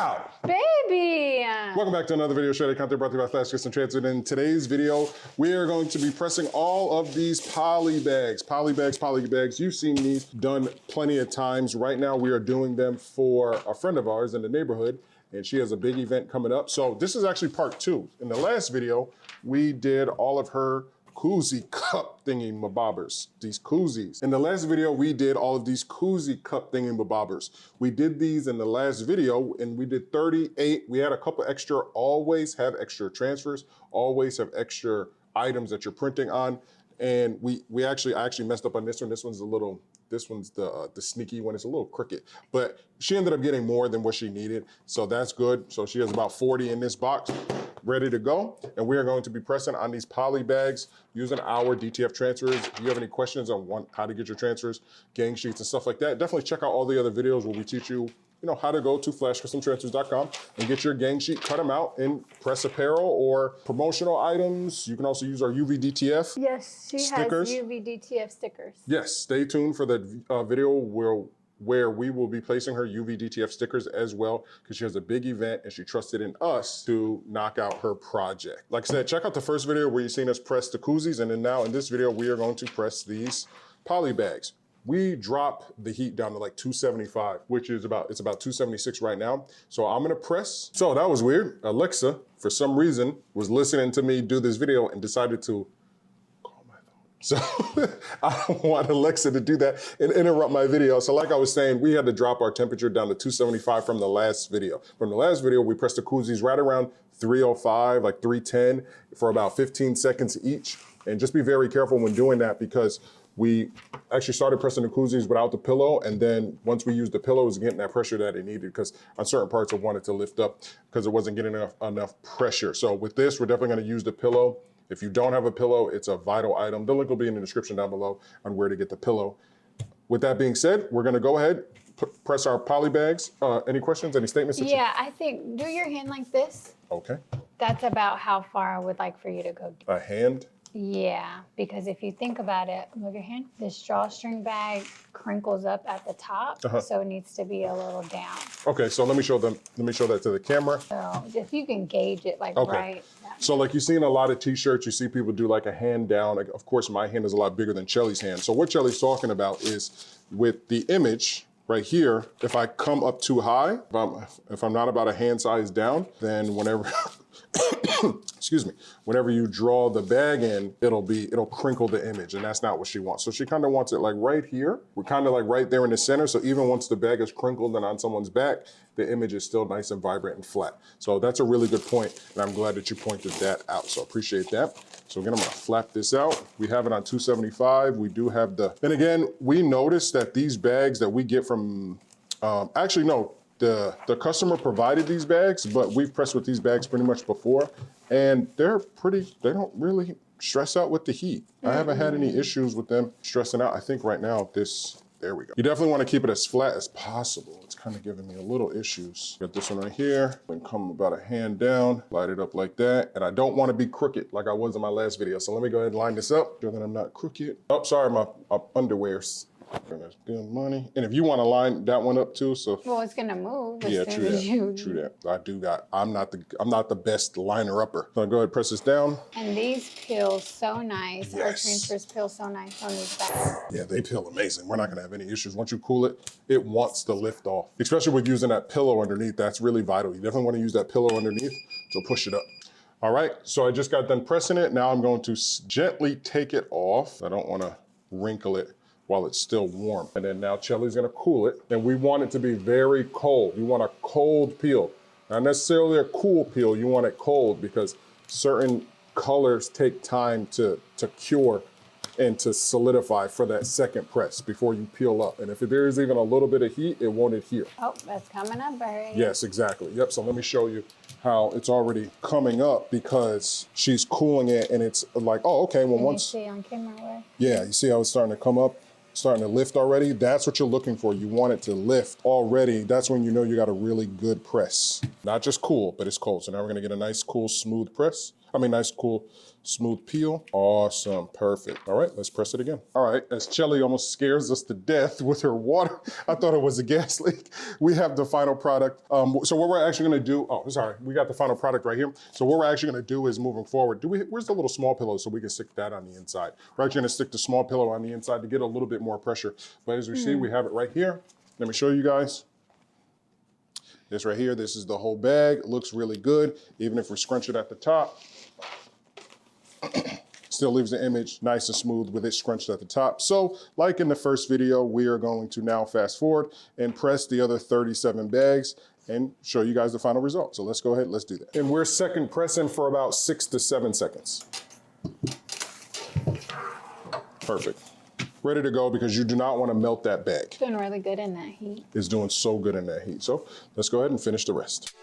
Wow! Baby! Welcome back to another video shredded content brought to you by Flash Custom Transfer. And in today's video, we are going to be pressing all of these poly bags. Poly bags. You've seen these done plenty of times. Right now, we are doing them for a friend of ours in the neighborhood, and she has a big event coming up. So this is actually part two. In the last video, we did all of her koozie cup thingy-mabobbers, these koozies. In the last video, we did all of these koozie cup thingy-mabobbers. We did these in the last video and we did 38. We had a couple extra, always have extra transfers, always have extra items that you're printing on. And I actually messed up on this one. This one's the sneaky one. It's a little crooked, but she ended up getting more than what she needed. So that's good. So she has about 40 in this box, ready to go. And we are going to be pressing on these poly bags using our DTF transfers. If you have any questions on how to get your transfers, gang sheets and stuff like that, definitely check out all the other videos where we teach you, how to go to flashcustomtransfers.com and get your gang sheet, cut them out, and press apparel or promotional items. You can also use our UVDTF Yes, she stickers. has UVDTF stickers. Yes, stay tuned for the video where we will be placing her UVDTF stickers as well, because she has a big event and she trusted in us to knock out her project. Like I said, check out the first video where you've seen us press the koozies, and then now in this video, we are going to press these poly bags. We drop the heat down to like 275, which is it's about 276 right now. So I'm gonna press. So that was weird. Alexa, for some reason, was listening to me do this video and decided to call my phone. So I don't want Alexa to do that and interrupt my video. So like I was saying, we had to drop our temperature down to 275 from the last video. From the last video, we pressed the koozies right around 305, like 310 for about 15 seconds each. And just be very careful when doing that, because we actually started pressing the koozies without the pillow, and then once we used the pillow, it was getting that pressure that it needed, because on certain parts I wanted to lift up because it wasn't getting enough pressure. So with this, we're definitely going to use the pillow. If you don't have a pillow, it's a vital item. The link will be in the description down below on where to get the pillow. With that being said, we're going to go ahead, press our poly bags. Any questions, any statements? Yeah, I think, do your hand like this. Okay. That's about how far I would like for you to go. A hand? Yeah, because if you think about it, move your hand. This drawstring bag crinkles up at the top, so it needs to be a little down. Okay, so let me show that to the camera. So if you can gauge it like right. So like you see in a lot of t-shirts, you see people do like a hand down. Like, of course, my hand is a lot bigger than Chelly's hand. So what Chelly's talking about is with the image right here, if I come up too high, if I'm not about a hand size down, then whenever, excuse me, whenever you draw the bag in, it'll crinkle the image, and that's not what she wants. So she kind of wants it like right here. We're kind of like right there in the center. So even once the bag is crinkled and on someone's back, the image is still nice and vibrant and flat. So that's a really good point, and I'm glad that you pointed that out. So appreciate that. So again, I'm gonna flap this out. We have it on 275. We do have and again, we noticed that these bags that we get from, actually no, the customer provided these bags, but we've pressed with these bags pretty much before, and they don't really stress out with the heat. I haven't had any issues with them stressing out. I think right now there we go. You definitely want to keep it as flat as possible. It's kind of giving me a little issues. Got this one right here, and come about a hand down, light it up like that. And I don't want to be crooked like I was in my last video. So let me go ahead and line this up, so that I'm not crooked. Oh, sorry, my underwear's. That's good money. And if you want to line that one up too, so. Well, it's gonna move. Yeah, true that. True that. I'm not the best liner upper. So I'll go ahead and press this down. And these peel so nice. Yes. Our transfers peel so nice on these bags. Yeah, they peel amazing. We're not gonna have any issues. Once you cool it, it wants to lift off. Especially with using that pillow underneath, that's really vital. You definitely want to use that pillow underneath to push it up. All right, so I just got done pressing it. Now I'm going to gently take it off. I don't want to wrinkle it while it's still warm. And then now Chelly's gonna cool it. And we want it to be very cold. You want a cold peel. Not necessarily a cool peel, you want it cold, because certain colors take time to cure and to solidify for that second press before you peel up. And if there is even a little bit of heat, it won't adhere. Oh, that's coming up already. Yes, exactly. Yep, so let me show you how it's already coming up, because she's cooling it and it's like, oh, okay, well, once. You see on camera where? Yeah, you see how it's starting to come up? Starting to lift already. That's what you're looking for. You want it to lift already. That's when you know you got a really good press. Not just cool, but it's cold. So now we're gonna get a nice, cool, smooth press. Nice, cool, smooth peel. Awesome, perfect. All right, let's press it again. All right, as Chelly almost scares us to death with her water, I thought it was a gas leak. We have the final product. So what we're actually gonna do, we got the final product right here. So what we're actually gonna do is moving forward, where's the little small pillow so we can stick that on the inside? We're actually gonna stick the small pillow on the inside to get a little bit more pressure. But as we see, we have it right here. Let me show you guys. This right here, this is the whole bag. It looks really good. Even if we scrunch it at the top, still leaves the image nice and smooth with it scrunched at the top. So like in the first video, we are going to now fast forward and press the other 37 bags and show you guys the final result. So let's go ahead, let's do that. And we're second pressing for about 6 to 7 seconds. Perfect. Ready to go because you do not want to melt that bag. It's doing really good in that heat. It's doing so good in that heat. So let's go ahead and finish the rest.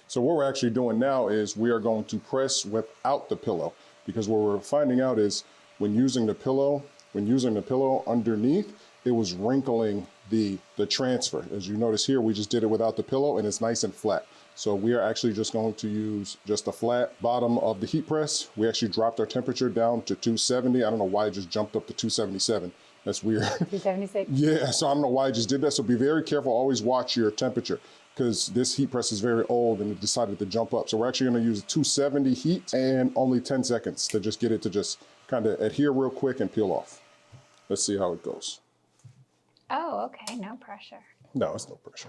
So what we're actually doing now is we are going to press without the pillow, because what we're finding out is when using the pillow underneath, it was wrinkling the transfer. As you notice here, we just did it without the pillow and it's nice and flat. So we are actually just going to use just a flat bottom of the heat press. We actually dropped our temperature down to 270. I don't know why it just jumped up to 277. That's weird. 276. Yeah, so I don't know why I just did that. So be very careful, always watch your temperature, because this heat press is very old and it decided to jump up. So we're actually gonna use 270 heat and only 10 seconds to just get it to just kind of adhere real quick and peel off. Let's see how it goes. Oh, okay, no pressure. No, it's no pressure.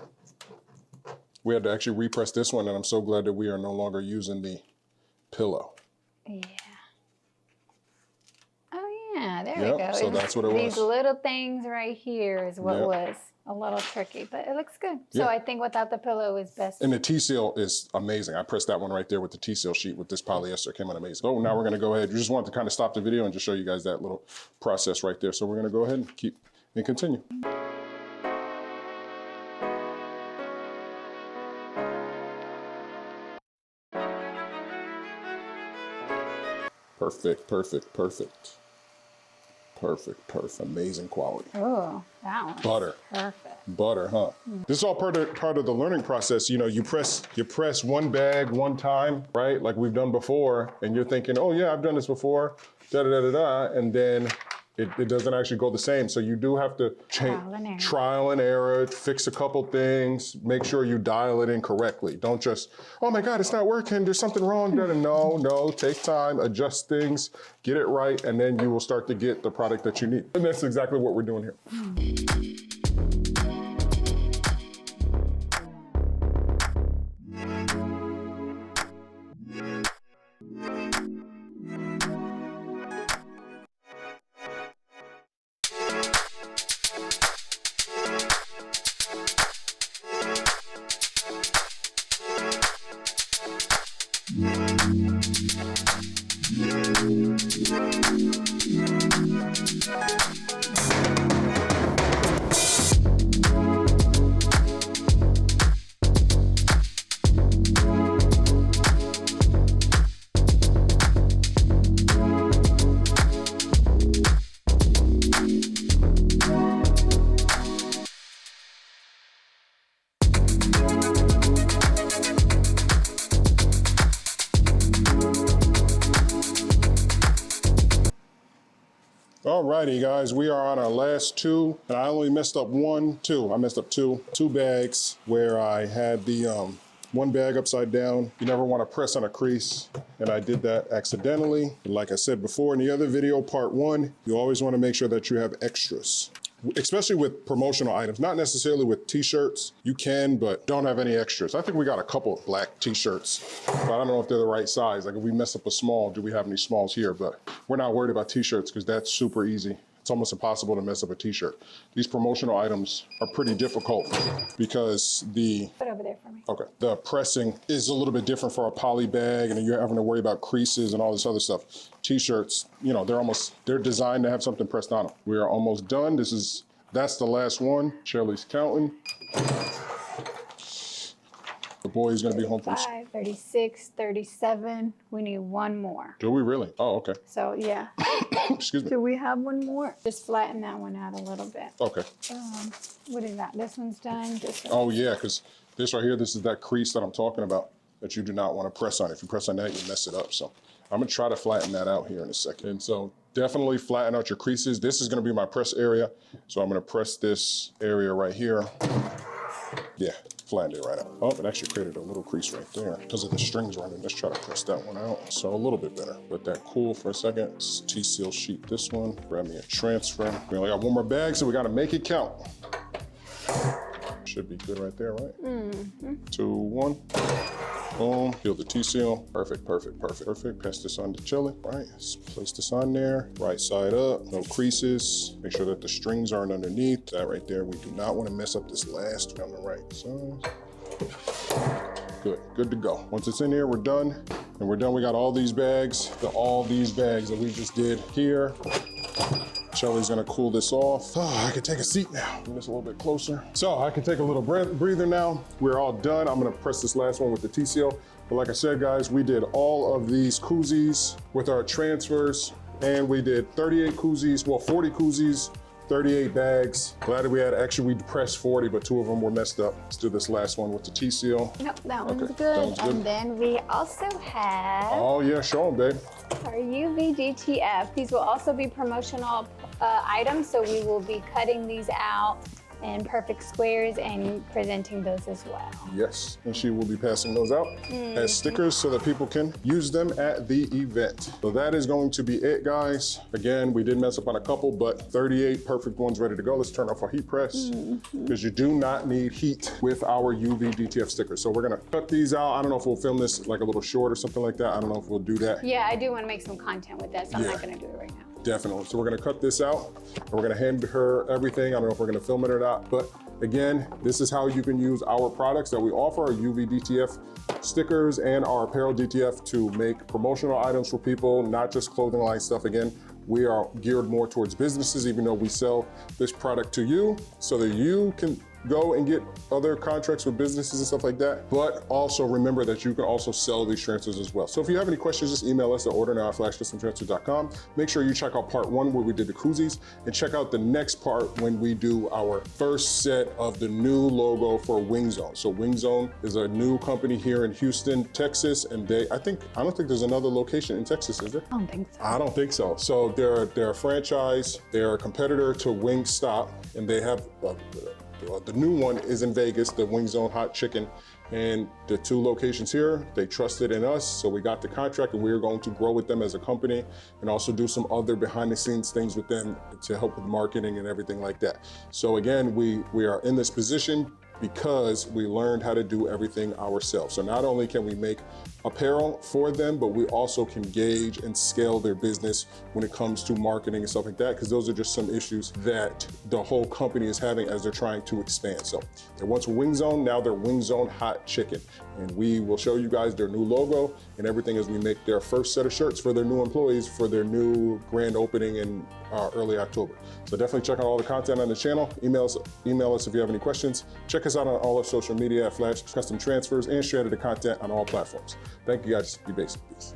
We had to actually repress this one, and I'm so glad that we are no longer using the pillow. Yeah. Oh yeah, there we go. So that's what it was. These little things right here is what was a little tricky, but it looks good. So I think without the pillow is best. And the T-seal is amazing. I pressed that one right there with the T-seal sheet with this polyester. Came out amazing. Oh, now we're gonna go ahead. You just wanted to kind of stop the video and just show you guys that little process right there. So we're gonna go ahead and keep and continue. Perfect, perfect, perfect. Perfect, perfect, amazing quality. Oh, that one. Butter. Perfect. Butter, huh? This is all part of the learning process. You know, you press one bag one time, right? Like we've done before, and you're thinking, oh yeah, I've done this before, and then it doesn't actually go the same. So you do have to trial and error, fix a couple things, make sure you dial it in correctly. Don't just, oh my God, it's not working, there's something wrong. No, take time, adjust things, get it right, and then you will start to get the product that you need. And that's exactly what we're doing here. Alrighty guys, we are on our last two, and I only messed up I messed up two bags where I had the one bag upside down. You never want to press on a crease, and I did that accidentally. And like I said before in the other video, part 1, you always want to make sure that you have extras, especially with promotional items, not necessarily with t-shirts. You can, but don't have any extras. I think we got a couple of black t-shirts, but I don't know if they're the right size. Like if we mess up a small, do we have any smalls here? But we're not worried about t-shirts because that's super easy. It's almost impossible to mess up a t-shirt. These promotional items are pretty difficult because Put over there for me. Okay, the pressing is a little bit different for a poly bag, and you're having to worry about creases and all this other stuff. T-shirts, you know, they're designed to have something pressed on them. We are almost done. That's the last one. Chelly's counting. The boy is gonna be home from school. 35, 36, 37. We need one more. Do we really? Oh, okay. So yeah. Excuse me. Do we have one more? Just flatten that one out a little bit. Okay. What is that? This one's done. This one. Oh yeah, because this right here, this is that crease that I'm talking about that you do not want to press on. If you press on that, you mess it up. So I'm gonna try to flatten that out here in a second. And so definitely flatten out your creases. This is gonna be my press area. So I'm gonna press this area right here. Yeah, flattened it right out. Oh, it actually created a little crease right there because of the strings running. Let's try to press that one out. So a little bit better. Let that cool for a second. Let's T-seal sheet this one. Grab me a transfer. We only got one more bag, so we gotta make it count. Should be good right there, right? Mm-hmm. 2, 1. Boom, peel the T-seal. Perfect, perfect, perfect, perfect. Pass this on to Chili. All right, let's place this on there. Right side up, no creases. Make sure that the strings aren't underneath. That right there, we do not want to mess up this last one on the right side. Good, good to go. Once it's in here, we're done. And we're done, we got all these bags, all these bags that we just did here. Shelly's gonna cool this off. Oh, I can take a seat now. Bring this a little bit closer. So I can take a little breather now. We're all done. I'm gonna press this last one with the T-seal. But like I said, guys, we did all of these koozies with our transfers, and we did 38 koozies, well, 40 koozies, 38 bags. Glad that we had, actually we pressed 40, but 2 of them were messed up. Let's do this last one with the T-seal. Nope, that one's Okay, good. that one's good. And then we also have Oh yeah, show them, babe. our UVDTF. These will also be promotional items, so we will be cutting these out in perfect squares and presenting those as well. Yes, and she will be passing those out as stickers so that people can use them at the event. So that is going to be it, guys. Again, we did mess up on a couple, but 38 perfect ones ready to go. Let's turn off our heat press because you do not need heat with our UVDTF stickers. So we're gonna cut these out. I don't know if we'll film this like a little short or something like that. I don't know if we'll do that. Yeah, I do want to make some content with that, so I'm not going to do it right now. Definitely. So we're gonna cut this out and we're gonna hand her everything. I don't know if we're gonna film it or not, but again, this is how you can use our products that we offer, our UVDTF stickers and our apparel DTF to make promotional items for people, not just clothing line stuff. Again, we are geared more towards businesses, even though we sell this product to you so that you can go and get other contracts with businesses and stuff like that. But also remember that you can also sell these transfers as well. So if you have any questions, just email us at ordernow@flashcustomtransfers.com. Make sure you check out part 1 where we did the koozies, and check out the next part when we do our first set of the new logo for Wing Zone. So Wing Zone is a new company here in Houston, Texas, and I don't think there's another location in Texas, is there? I don't think so. I don't think so. So they're a franchise, they're a competitor to Wingstop, and they have the new one is in Vegas, the Wing Zone Hot Chicken, and the 2 locations here, they trusted in us, so we got the contract, and we're going to grow with them as a company and also do some other behind the scenes things with them to help with marketing and everything like that. So again, we are in this position because we learned how to do everything ourselves. So not only can we make apparel for them, but we also can gauge and scale their business when it comes to marketing and stuff like that, because those are just some issues that the whole company is having as they're trying to expand. So they once were Wing Zone, now they're Wing Zone Hot Chicken. And we will show you guys their new logo and everything as we make their first set of shirts for their new employees for their new grand opening in early October. So definitely check out all the content on the channel. Email us if you have any questions. Check us out on all our social media at Flash Custom Transfers, and share the content on all platforms. Thank you guys. Be basic. Peace.